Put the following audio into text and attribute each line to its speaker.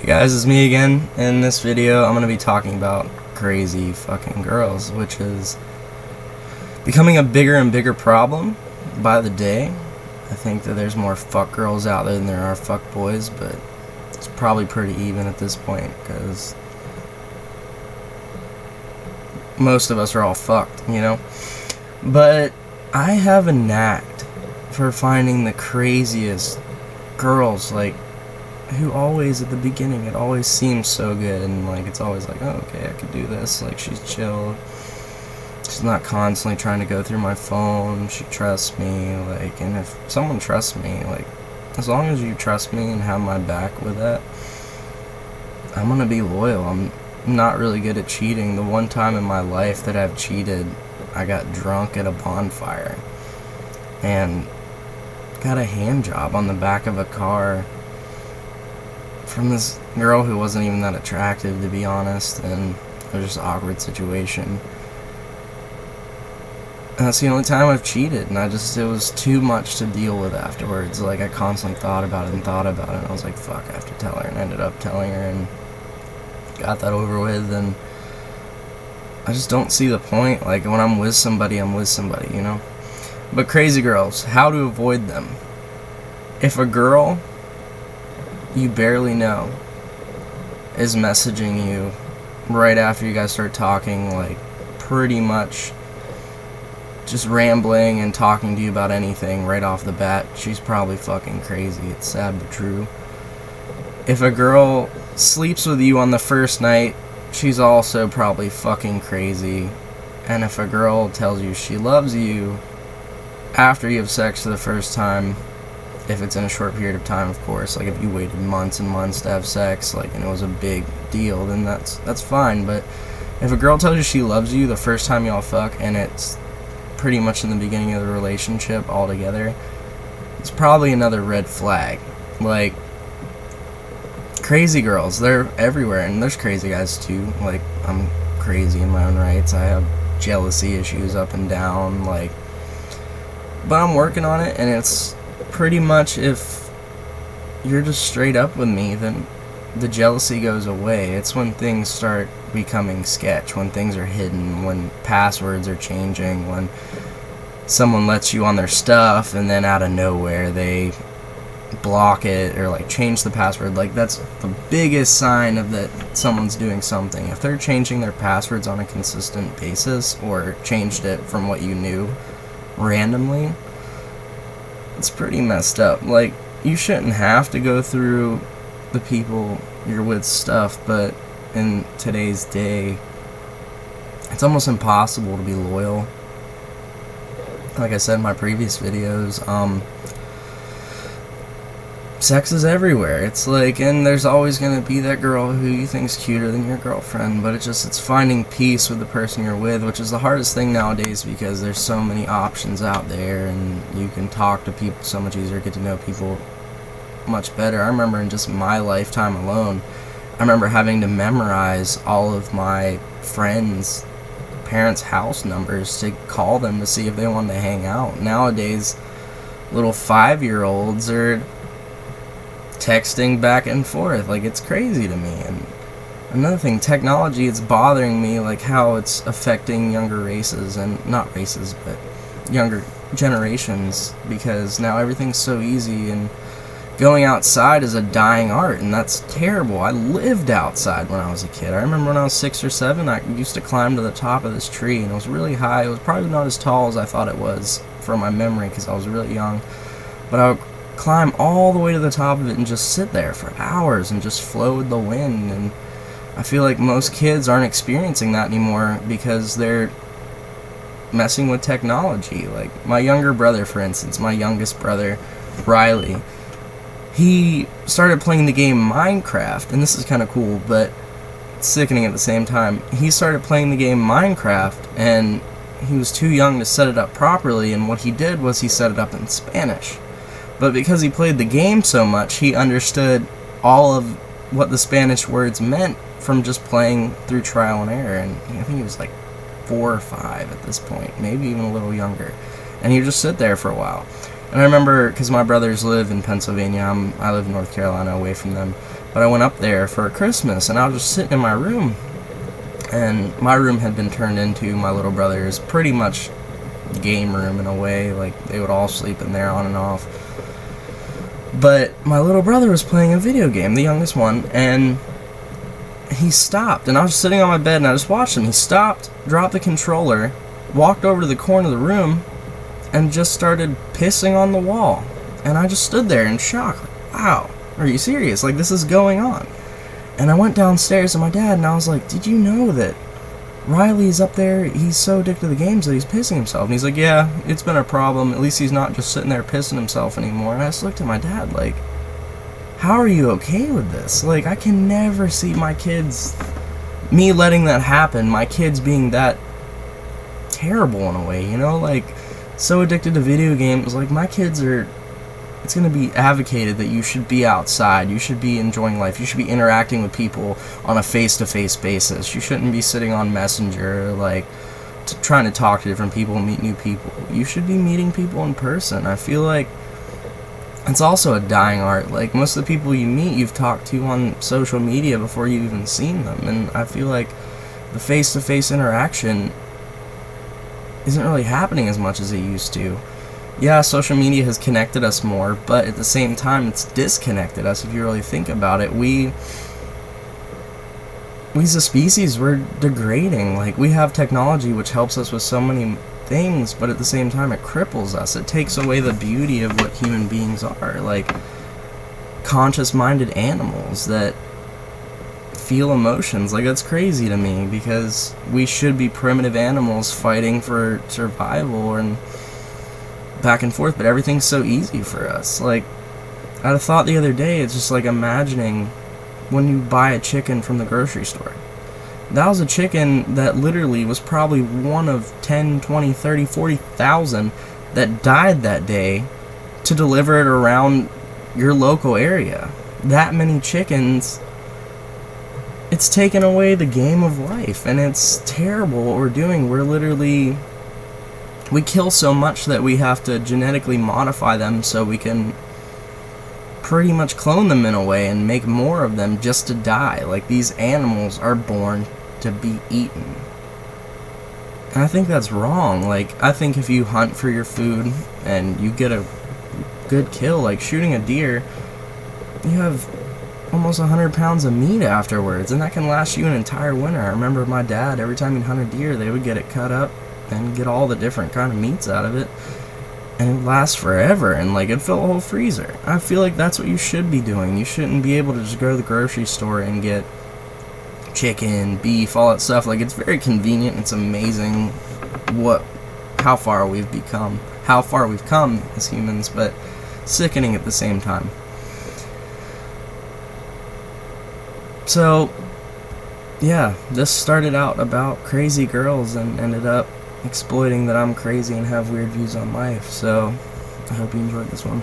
Speaker 1: Hey guys, it's me again. In this video, I'm going to be talking about crazy fucking girls, which is becoming a bigger and bigger problem by the day. I think that there's more fuck girls out there than there are fuck boys, but it's probably pretty even at this point, because most of us are all fucked, you know? But I have a knack for finding the craziest girls, like, who always, at the beginning, it always seems so good, and, like, it's always like, oh, okay, I could do this, like, she's chill, she's not constantly trying to go through my phone, she trusts me, like, and if someone trusts me, like, as long as you trust me and have my back with that, I'm gonna be loyal. I'm not really good at cheating. The one time in my life that I've cheated, I got drunk at a bonfire, and got a hand job on the back of a car from this girl who wasn't even that attractive, to be honest, and it was just an awkward situation. And that's the only time I've cheated, and it was too much to deal with afterwards. Like, I constantly thought about it, and I was like, fuck, I have to tell her, and I ended up telling her, and got that over with, and I just don't see the point. Like, when I'm with somebody, you know? But crazy girls, how to avoid them. If a girl you barely know is messaging you right after you guys start talking, like, pretty much just rambling and talking to you about anything right off the bat, she's probably fucking crazy. It's sad but true. If a girl sleeps with you on the first night, she's also probably fucking crazy. And if a girl tells you she loves you after you have sex for the first time, if it's in a short period of time, of course, like if you waited months and months to have sex, like, and it was a big deal, then that's fine. But if a girl tells you she loves you the first time y'all fuck, and it's pretty much in the beginning of the relationship altogether, it's probably another red flag. Like, crazy girls, they're everywhere, and there's crazy guys too. Like, I'm crazy in my own rights. I have jealousy issues up and down, like, but I'm working on it, and it's pretty much, if you're just straight up with me, then the jealousy goes away. It's when things start becoming sketch, when things are hidden, when passwords are changing, when someone lets you on their stuff and then out of nowhere they block it or, like, change the password. Like, that's the biggest sign of that someone's doing something. If they're changing their passwords on a consistent basis, or changed it from what you knew randomly, it's pretty messed up. Like, you shouldn't have to go through the people you're with stuff, but in today's day, it's almost impossible to be loyal. Like I said in my previous videos, sex is everywhere. It's like, and there's always going to be that girl who you think's cuter than your girlfriend, but it's finding peace with the person you're with, which is the hardest thing nowadays, because there's so many options out there, and you can talk to people so much easier, get to know people much better. I remember in just my lifetime alone, I remember having to memorize all of my friends' parents' house numbers to call them to see if they wanted to hang out. Nowadays, little 5-year-olds are texting back and forth. Like, it's crazy to me. And another thing, technology, it's bothering me, like, how it's affecting younger races, and not races, but younger generations, because now everything's so easy, and going outside is a dying art, and that's terrible. I lived outside when I was a kid. I remember when I was 6 or 7, I used to climb to the top of this tree, and it was really high. It was probably not as tall as I thought it was from my memory, because I was really young, but I would climb all the way to the top of it and just sit there for hours and just flow with the wind. And I feel like most kids aren't experiencing that anymore because they're messing with technology. Like, my younger brother, for instance, my youngest brother, Riley, he started playing the game Minecraft, and this is kind of cool, but sickening at the same time. He started playing the game Minecraft, and he was too young to set it up properly, and what he did was he set it up in Spanish. But because he played the game so much, he understood all of what the Spanish words meant from just playing through trial and error. And I think he was like 4 or 5 at this point, maybe even a little younger. And he would just sit there for a while. And I remember, because my brothers live in Pennsylvania, I live in North Carolina, away from them, But I went up there for Christmas, and I was just sitting in my room, and my room had been turned into my little brother's pretty much game room in a way. Like, they would all sleep in there on and off. But my little brother was playing a video game, the youngest one, and he stopped, and I was sitting on my bed, and I just watched him. He stopped, dropped the controller, walked over to the corner of the room, and just started pissing on the wall. And I just stood there in shock, like, wow, are you serious? Like, this is going on. And I went downstairs to my dad, and I was like, did you know that Riley's up there, he's so addicted to the games that he's pissing himself? And he's like, yeah, it's been a problem. At least he's not just sitting there pissing himself anymore. And I just looked at my dad like, how are you okay with this? Like, I can never see my kids, me letting that happen, my kids being that terrible in a way, you know? Like, so addicted to video games. Like, my kids are, it's going to be advocated that you should be outside, you should be enjoying life, you should be interacting with people on a face-to-face basis. You shouldn't be sitting on Messenger, like, trying to talk to different people and meet new people. You should be meeting people in person. I feel like it's also a dying art. Like, most of the people you meet, you've talked to on social media before you've even seen them, and I feel like the face-to-face interaction isn't really happening as much as it used to. Yeah, social media has connected us more, but at the same time, it's disconnected us if you really think about it. We as a species, we're degrading. Like, we have technology which helps us with so many things, but at the same time, it cripples us. It takes away the beauty of what human beings are. Like, conscious-minded animals that feel emotions. Like, that's crazy to me, because we should be primitive animals fighting for survival and back and forth, but everything's so easy for us. Like, I had a thought the other day, it's just like imagining when you buy a chicken from the grocery store. That was a chicken that literally was probably one of 10, 20, 30, 40,000 that died that day to deliver it around your local area. That many chickens, it's taken away the game of life, and it's terrible what we're doing. We kill so much that we have to genetically modify them so we can pretty much clone them in a way and make more of them just to die. Like, these animals are born to be eaten. And I think that's wrong. Like, I think if you hunt for your food and you get a good kill, like shooting a deer, you have almost 100 pounds of meat afterwards, and that can last you an entire winter. I remember my dad, every time he'd hunt a deer, they would get it cut up and get all the different kind of meats out of it, and it lasts forever, and like, it'd fill a whole freezer. I feel like that's what you should be doing. You shouldn't be able to just go to the grocery store and get chicken, beef, all that stuff. Like, it's very convenient. It's amazing how far we've come as humans, but sickening at the same time. So, yeah, this started out about crazy girls and ended up exploiting that I'm crazy and have weird views on life. So, I hope you enjoyed this one.